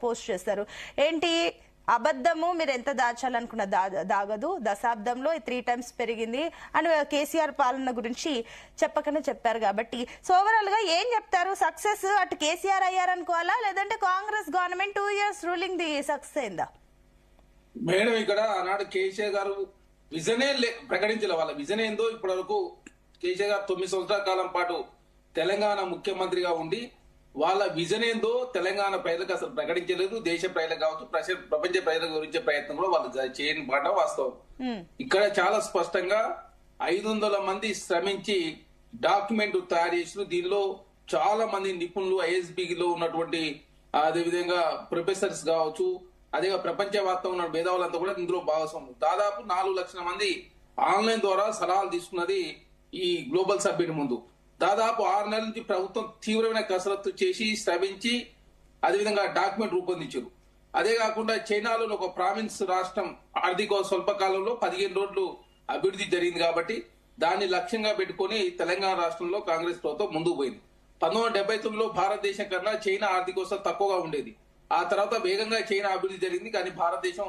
Post చేస్తారు. ఏంటి అబద్ధము, మీరు ఎంత దాచాలనుకున్న దాగదు, దశాబ్దంలో 3 times పెరిగింది అని కేసీఆర్ పాలన గురించి చెప్పకనే చెప్పారు. కాబట్టి సో ఓవరాల్ గా ఏం చెప్తారు? సక్సెస్ అటు కేసీఆర్ అయ్యారనుకోవాలా, లేదంటే Congress government 2 years ruling the success అయిందా? మేడం ఇక్కడ ఆనాడు కేసీఆర్ గారు విజనే ప్రకటించాల. వాళ్ళ విజన్ ఏందో ఇప్పటి వరకు కేసీఆర్ గారు 9 సంవత్సరాల కాలం పాటు తెలంగాణ ముఖ్యమంత్రిగా ఉండి వాళ్ళ విజన్ ఏందో తెలంగాణ ప్రజలకు అసలు ప్రకటించలేదు. దేశ ప్రజలకు కావచ్చు, ప్రపంచ ప్రజల గురించే ప్రయత్నం కూడా వాళ్ళు చేయని మాట వాస్తవం. ఇక్కడ చాలా స్పష్టంగా 500 మంది శ్రమించి డాక్యుమెంట్ తయారు చేసిన, దీనిలో చాలా మంది నిపుణులు ఐఎస్బిలో ఉన్నటువంటి అదేవిధంగా ప్రొఫెసర్స్ కావచ్చు, అదే ప్రపంచవ్యాప్తంగా ఉన్న మేధావులంతా కూడా ఇందులో భాగస్వాములు. దాదాపు 4 లక్షల మంది ఆన్లైన్ ద్వారా సలహాలు తీసుకున్నది ఈ గ్లోబల్ సబ్మిట్ ముందు. దాదాపు 6 నెలల నుంచి ప్రభుత్వం తీవ్రమైన కసరత్తు చేసి శ్రమించి అదేవిధంగా డాక్యుమెంట్ రూపొందించారు. అదే కాకుండా చైనాలోని ఒక ప్రావిన్స్ రాష్ట్రం ఆర్థిక స్వల్ప కాలంలో 15 రోజులు అభివృద్ధి జరిగింది. కాబట్టి దాన్ని లక్ష్యంగా పెట్టుకుని తెలంగాణ రాష్ట్రంలో కాంగ్రెస్ ప్రభుత్వం ముందుకు పోయింది. 1979లో భారతదేశం కన్నా చైనా ఆర్థిక వ్యవస్థ తక్కువగా ఉండేది. ఆ తర్వాత వేగంగా చైనా అభివృద్ధి జరిగింది. కానీ భారతదేశం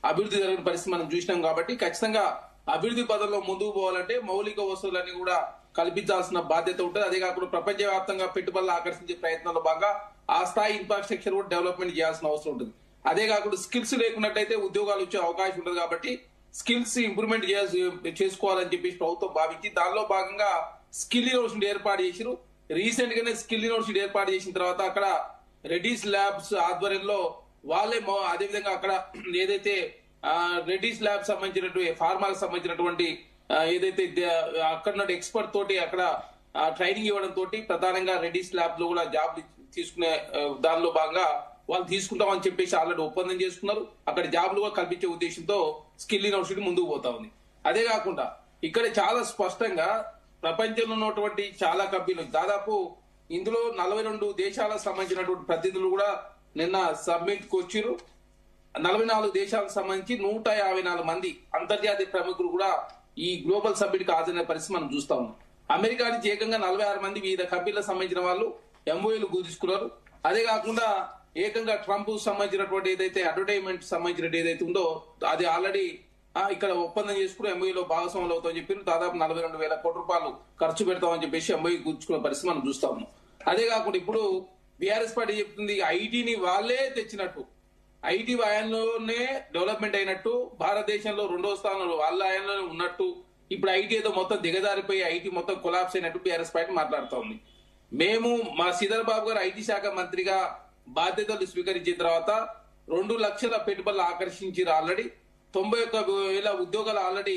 అభివృద్ధి జరిగిన పరిస్థితి మనం చూసినాం. కాబట్టి ఖచ్చితంగా అభివృద్ధి పదంలో ముందుకు పోవాలంటే మౌలిక వసతులన్నీ కూడా కల్పించాల్సిన బాధ్యత ఉంటుంది. అదే కాకుండా ప్రపంచవ్యాప్తంగా పెట్టుబడులు ఆకర్షించే ప్రయత్నంలో భాగంగా ఆ స్థాయి ఇన్ఫ్రాస్ట్రక్చర్ కూడా డెవలప్మెంట్ చేయాల్సిన అవసరం ఉంటుంది. అదే కాకుండా స్కిల్స్ లేకున్నట్టయితే ఉద్యోగాలు వచ్చే అవకాశం ఉంటుంది. కాబట్టి స్కిల్స్ ఇంప్రూవ్మెంట్ చేసుకోవాలని చెప్పేసి ప్రభుత్వం భావించి దానిలో భాగంగా స్కిల్ యూనివర్సిటీ ఏర్పాటు చేసిరు. రీసెంట్ గానే స్కిల్ యూనివర్సిటీ ఏర్పాటు చేసిన తర్వాత అక్కడ రెడ్డిస్ ల్యాబ్స్ ఆధ్వర్యంలో వాళ్ళే అదేవిధంగా అక్కడ ఏదైతే రెడ్డిస్ ల్యాబ్ సంబంధించినటువంటి ఫార్మాకి సంబంధించినటువంటి ఏదైతే అక్కడ ఎక్స్పర్ట్ తోటి అక్కడ ట్రైనింగ్ ఇవ్వడం తోటి ప్రధానంగా రెడ్డిస్ ల్యాబ్ లో కూడా జాబ్ తీసుకునే దానిలో భాగంగా వాళ్ళు తీసుకుంటామని చెప్పేసి ఆల్రెడీ ఒప్పందం చేసుకున్నారు. అక్కడ జాబ్లు కూడా కల్పించే ఉద్దేశంతో స్కిల్ యూనివర్సిటీ ముందుకు పోతా ఉంది. అదే కాకుండా ఇక్కడ చాలా స్పష్టంగా ప్రపంచంలో ఉన్నటువంటి చాలా కంపెనీలు దాదాపు ఇందులో 42 దేశాలకు సంబంధించినటువంటి ప్రతినిధులు కూడా నిన్న సబ్మిట్ కు వచ్చారు. 44 దేశాలకు సంబంధించి 154 మంది అంతర్జాతీయ ప్రముఖులు కూడా ఈ గ్లోబల్ సబ్మిట్ కి హాజరైన పరిస్థితి మనం చూస్తా ఉన్నాం. అమెరికా నుంచి ఏకంగా 46 మంది వివిధ కంపెనీలకు సంబంధించిన వాళ్ళు ఎంఓఏలు తీసుకున్నారు. అదే కాకుండా ఏకంగా ట్రంప్ సంబంధించినటువంటి ఏదైతే అడ్వర్టైజ్మెంట్ సంబంధించినట్టు ఏదైతే ఉందో అది ఆల్రెడీ ఇక్కడ ఒప్పందం చేసుకుని ఎంఓఏలో భాగస్వాములు అవుతామని చెప్పి దాదాపు 42,000 కోట్ల రూపాయలు ఖర్చు పెడతామని చెప్పేసి ఎంఓఏ కూర్చుకున్న పరిస్థితి మనం చూస్తా ఉన్నాం. అదే కాకుండా ఇప్పుడు బీఆర్ఎస్ పార్టీ చెప్తుంది ఐటీని వాళ్ళే తెచ్చినట్టు, ఐటీ ఆయనలోనే డెవలప్మెంట్ అయినట్టు, భారతదేశంలో 2వ స్థానంలో వాళ్ళ ఆయనలోనే ఉన్నట్టు, ఇప్పుడు ఐటీ ఏదో మొత్తం దిగజారిపోయి ఐటీ మొత్తం కొలాప్స్ అయినట్టు బీఆర్ఎస్ పార్టీ మాట్లాడుతూ ఉంది. మేము మా శ్రీధర్ బాబు గారు ఐటీ శాఖ మంత్రిగా బాధ్యతలు స్వీకరించిన తర్వాత 2 లక్షల పెట్టుబడులు ఆకర్షించారు. ఆల్రెడీ 91,000 ఉద్యోగాలు ఆల్రెడీ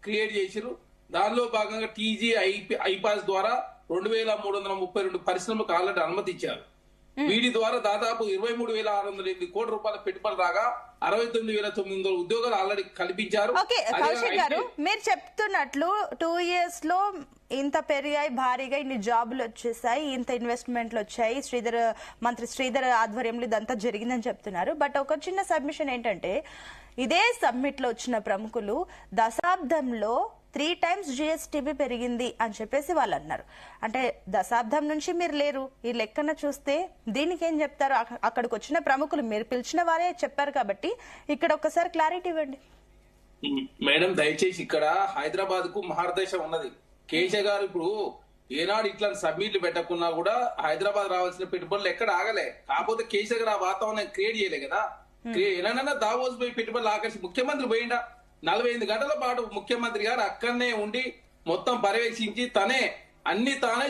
క్రియేట్ చేశారు. దానిలో భాగంగా టీజీ ఐపాస్ ద్వారా 2,332 పరిశ్రమలకు ఆల్రెడీ అనుమతి ఇచ్చారు. వీటి ద్వారా దాదాపు 23,608 కోట్ల రూపాయల పెట్టుబడి రాగా 69,900 ఉద్యోగాలు ఆల్రెడీ కల్పించారు. కౌశిక్ గారు, మీరు చెప్తున్నట్లు 2 years లో ఇంత పెరిగాయి, భారీగా ఇన్ని జాబులు వచ్చేసాయి, ఇంత ఇన్వెస్ట్మెంట్లు వచ్చాయి, మంత్రి శ్రీధర్ ఆధ్వర్యంలో ఇదంతా జరిగిందని చెప్తున్నారు. బట్ ఒక చిన్న సబ్మిషన్ ఏంటంటే ఇదే సబ్మిట్ లో వచ్చిన ప్రముఖులు దశాబ్దంలో 3 times జిఎస్టీబీ పెరిగింది అని చెప్పేసి వాళ్ళు అన్నారు. అంటే దశాబ్దం నుంచి మీరు లేరు, ఈ లెక్కన చూస్తే దీనికి ఏం చెప్తారు? అక్కడికి వచ్చిన ప్రముఖులు మీరు పిలిచిన వారే చెప్పారు కాబట్టి ఇక్కడ ఒక్కసారి క్లారిటీ ఇవ్వండి మేడం. దయచేసి ఇక్కడ హైదరాబాద్ కు మహారదేశం ఉన్నది. కేసీఆర్ గారు ఇప్పుడు ఏనాడు ఇట్లా సబ్మిట్లు పెట్టకున్నా కూడా హైదరాబాద్ రావాల్సిన పెట్టుబడులు ఎక్కడ ఆగలే. కాకపోతే కేసీఆర్ గారు ఆ వాతావరణం క్రియేట్ చేయలే కదా. ఏనా దావోస్ పోయి పెట్టుబడులు ఆకర్షి ముఖ్యమంత్రి పోయిండా 45 గంటల పాటు ముఖ్యమంత్రి గారు అక్కడనే ఉండి మొత్తం పర్యవేక్షించి తానే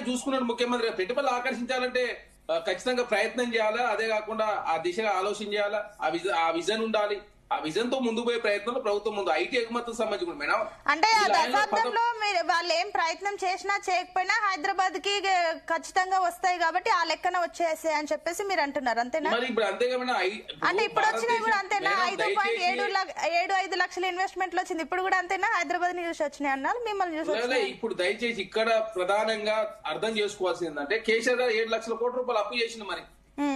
చూసుకున్నాడు. ముఖ్యమంత్రి గారు పెట్టుబడులు ఆకర్షించాలంటే ఖచ్చితంగా ప్రయత్నం చేయాలా. అదే కాకుండా ఆ దిశగా ఆలోచన చేయాలా. ఆ విజన్ ఉండాలి. ఆ విజన్ తో ముందుకు పోయే ప్రయత్నంలో ప్రభుత్వం ముందు ఐటీ ఎగుమతులకు సంబంధించి మేడం అంటే దశాబ్దంలో వాళ్ళు ఏం ప్రయత్నం చేసినా చేయకపోయినా హైదరాబాద్ కి ఖచ్చితంగా వస్తాయి కాబట్టి ఆ లెక్కన వచ్చేసాయి అని చెప్పేసి మీరు అంటున్నారు, అంతేనా? మరి ఇప్పుడు అంతేగా అంటే ఇప్పుడు వచ్చినాయి కూడా అంతేనా? 5.75 లక్షల ఇన్వెస్ట్మెంట్లు వచ్చింది, ఇప్పుడు కూడా అంతేనా? హైదరాబాద్ ని చూసి వచ్చినాయి అన్నారు, మిమ్మల్ని చూసి. ఇప్పుడు దయచేసి ఇక్కడ ప్రధానంగా అర్థం చేసుకోవాల్సింది ఏంటంటే కేసీఆర్ గారు 7 లక్షల కోట్ల రూపాయలు అప్పు చేసింది. మరి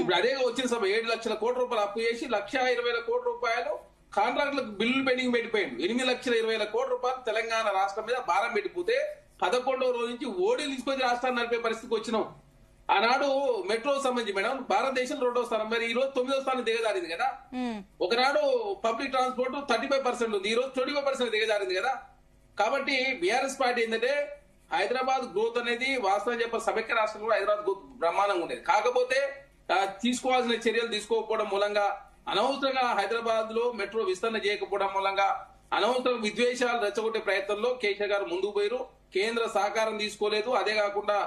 ఇప్పుడు అదే వచ్చిన సభ 7 లక్షల కోట్ల రూపాయలు అప్పు చేసి 1,20,000 కోట్ల రూపాయలు కాంట్రాక్టులకు బిల్లులు పెండింగ్ పెట్టిపోయాడు. 8,20,000 కోట్ల రూపాయలు తెలంగాణ రాష్ట్రం మీద భారం పెట్టిపోతే 11వ రోజు నుంచి ఓడీలు తీసుకొని రాష్ట్రాన్ని నడిపే పరిస్థితికి వచ్చినాం. ఆనాడు మెట్రో సంబంధించి మేడం భారతదేశం 2వ స్థానం, మరి ఈ రోజు 9వ స్థానం దిగజారింది కదా. ఒకనాడు పబ్లిక్ ట్రాన్స్పోర్ట్ 35% ఉంది, ఈ రోజు 25% దిగజారింది కదా. కాబట్టి బీఆర్ఎస్ పార్టీ ఏంటంటే హైదరాబాద్ గ్రోత్ అనేది వాస్తవం చెప్ప సమైక్య రాష్ట్రంలో హైదరాబాద్ గ్రోత్ బ్రహ్మాండంగా ఉండేది. కాకపోతే తీసుకోవాల్సిన చర్యలు తీసుకోకపోవడం మూలంగా, అనవసరంగా హైదరాబాద్ లో మెట్రో విస్తరణ చేయకపోవడం మూలంగా అనవసరం విద్వేషాలు రెచ్చగొట్టే ప్రయత్నంలో కేసీఆర్ గారు ముందుకు పోయారు. కేంద్ర సహకారం తీసుకోలేదు. అదే కాకుండా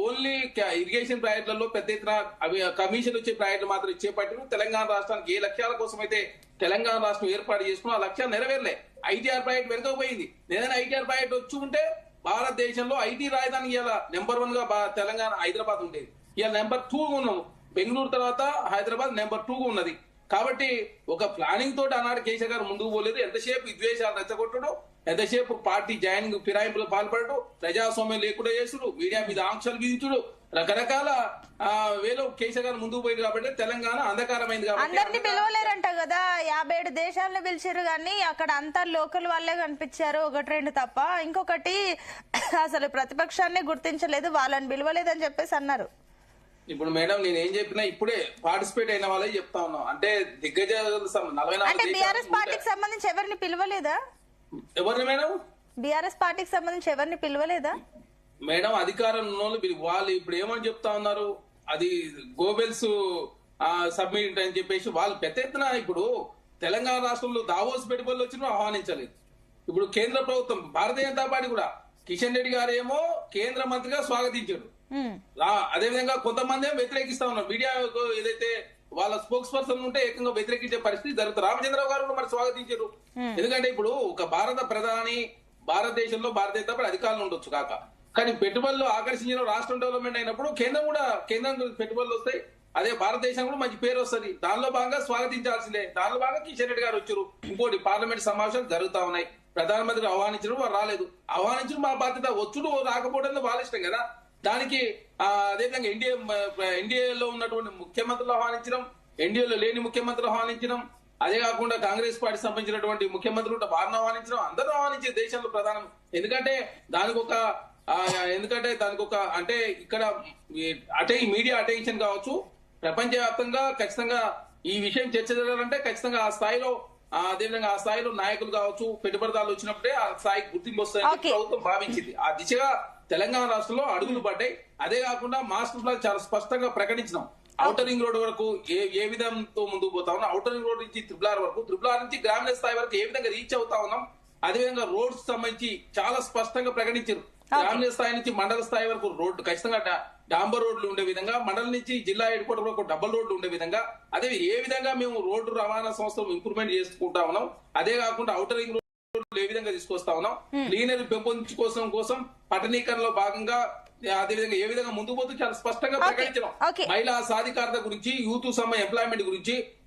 ఓన్లీ ఇరిగేషన్ ప్రాజెక్టులలో పెద్ద ఎత్తున అవి కమిషన్ వచ్చే ప్రాజెక్టులు మాత్రం చేపట్టారు. తెలంగాణ రాష్ట్రానికి ఏ లక్ష్యాల కోసం అయితే తెలంగాణ రాష్ట్రం ఏర్పాటు చేసుకున్నా ఆ లక్ష్యాలు నెరవేరలే. ITR project వెనుకపోయింది. ఏదైనా ఐటీఆర్ ప్రాజెక్ట్ వచ్చి ఉంటే భారతదేశంలో ఐటీ రాజధాని ఇవాళ నెంబర్ 1 గా తెలంగాణ హైదరాబాద్ ఉండేది. ఇవాళ నెంబర్ 2 ఉన్నాము. బెంగళూరు తర్వాత హైదరాబాద్ నెంబర్ 2 ఉన్నది. కాబట్టి ఒక ప్లానింగ్ తోటి ఆనాడు కేసీఆర్ గారు ముందుకు పోలేదు. ఎంతసేపు విద్వేషాలు రెచ్చగొట్టడు, ఎంతసేపు పార్టీ జాయినింగ్ ఫిరాయింపులు పాల్పడడు, ప్రజాస్వామ్యం లేకుండా చేసుడు, మీడియా మీద ఆంక్షలు విధించుడు, రకరకాల వేలో కేసీఆర్ గారు ముందుకు పోయింది. కాబట్టి తెలంగాణ అంధకారమైంది. అందరినీ కాబట్టి పిలవలేరంట కదా, 57 దేశాలను పిలిచారు కానీ అక్కడ అంతా లోకల్ వాళ్ళే కనిపించారు, 1-2 తప్ప. ఇంకొకటి అసలు ప్రతిపక్షాన్ని గుర్తించలేదు, వాళ్ళని పిలవలేదని చెప్పేసి అన్నారు. ఇప్పుడు మేడం నేను ఏం చెప్పినా ఇప్పుడే పార్టిసిపేట్ అయిన వాళ్ళే చెప్తా ఉన్నాం. అంటే దిగ్గజాలు 44 అంటే బీఆర్ఎస్ పార్టీకి సంబంధించి ఎవరిని పిలవలేదా? ఎవరిని మేడం? బీఆర్ఎస్ పార్టీకి సంబంధించి ఎవరిని పిలవలేదా మేడం? అధికారం వాళ్ళు ఇప్పుడు ఏమని చెప్తా ఉన్నారు, అది గోబెల్స్ సబ్మిట్ అని చెప్పేసి వాళ్ళు పెద్ద ఎత్తున ఇప్పుడు తెలంగాణ రాష్ట్రంలో దావోస్ పెట్టుబడులు వచ్చినా ఆహ్వానించలేదు. ఇప్పుడు కేంద్ర ప్రభుత్వం భారతీయ జనతా పార్టీ కూడా కిషన్ రెడ్డి గారు ఏమో కేంద్ర మంత్రిగా స్వాగతించాడు. అదే విధంగా కొంతమంది ఏమో వ్యతిరేకిస్తా ఉన్నారు. మీడియా ఏదైతే వాళ్ళ స్పోక్స్ పర్సన్ ఉంటే ఏకంగా వ్యతిరేకించే పరిస్థితి జరుగుతుంది. రామచంద్రరావు గారు కూడా మరి స్వాగతించారు. ఎందుకంటే ఇప్పుడు ఒక భారత ప్రధాని భారతదేశంలో భారతీయ జనతా పార్టీ అధికారులు ఉండొచ్చు కాక, కానీ పెట్టుబడులు ఆకర్షించిన రాష్ట్రం డెవలప్మెంట్ అయినప్పుడు కేంద్రం పెట్టుబడులు వస్తాయి. అదే భారతదేశం కూడా మంచి పేరు వస్తుంది. దానిలో భాగంగా స్వాగతించాల్సిందే. దానిలో భాగంగా కిషన్ రెడ్డి గారు వచ్చారు. ఇంకోటి పార్లమెంట్ సమావేశాలు జరుగుతా ఉన్నాయి. ప్రధానమంత్రి ఆహ్వానించడం వారు రాలేదు. ఆహ్వానించడం మా బాధ్యత, వచ్చుడు రాకపోవడం వాళ్ళ ఇష్టం కదా. దానికి అదేవిధంగా ఎన్డీఏలో ఉన్నటువంటి ముఖ్యమంత్రులు ఆహ్వానించడం, ఎన్డీఏలో లేని ముఖ్యమంత్రులు ఆహ్వానించడం, అదే కాకుండా కాంగ్రెస్ పార్టీ సంబంధించినటువంటి ముఖ్యమంత్రులు వారిని ఆహ్వానించడం, అందరూ ఆహ్వానించే దేశంలో ప్రధానం. ఎందుకంటే దానికి ఒక అంటే ఇక్కడ మీడియా అటెన్షన్ కావచ్చు, ప్రపంచవ్యాప్తంగా ఖచ్చితంగా ఈ విషయం చర్చ జరగాలంటే ఖచ్చితంగా ఆ స్థాయిలో అదేవిధంగా ఆ స్థాయిలో నాయకులు కావచ్చు, పెట్టుబడిదారులు వచ్చినప్పుడే ఆ స్థాయికి గుర్తింపు వస్తాయని ప్రభుత్వం భావించింది. ఆ దిశగా తెలంగాణ రాష్ట్రంలో అడుగులు పడ్డాయి. అదే కాకుండా మాస్టర్ ప్లాన్ చాలా స్పష్టంగా ప్రకటించినాం. ఔటర్ రింగ్ రోడ్ వరకు ఏ విధంతో ముందుకు పోతా ఉన్నాం, ఔటర్ రింగ్ రోడ్ నుంచి త్రిపులార్ వరకు, త్రిపులార్ నుంచి గ్రామీణ స్థాయి వరకు ఏ విధంగా రీచ్ అవుతా ఉన్నాం. అదేవిధంగా రోడ్స్ సంబంధించి చాలా స్పష్టంగా ప్రకటించారు. గ్రామీణ స్థాయి నుంచి మండల స్థాయి వరకు రోడ్డు ఖచ్చితంగా డాంబర్ రోడ్లు ఉండే విధంగా, మండలం నుంచి జిల్లా హెడ్ క్వార్టర్ వరకు డబుల్ రోడ్లు ఉండే విధంగా, అదే ఏ విధంగా మేము రోడ్డు రవాణా సంస్థలు ఇంప్రూవ్మెంట్ చేసుకుంటా ఉన్నాం. అదే కాకుండా ఔటర్ రింగ్ రోడ్లు ఏ విధంగా తీసుకొస్తా ఉన్నాం, క్లీనర్ పెంపొందించుకోవడం కోసం పట్టణీకరణలో భాగంగా అదేవిధంగా ఏ విధంగా ముందుకు పోతూ చాలా స్పష్టంగా ప్రకటించడం. మహిళా సాధికారత గురించి, యూత్ ఎంప్లాయ్మెంట్ గురించి,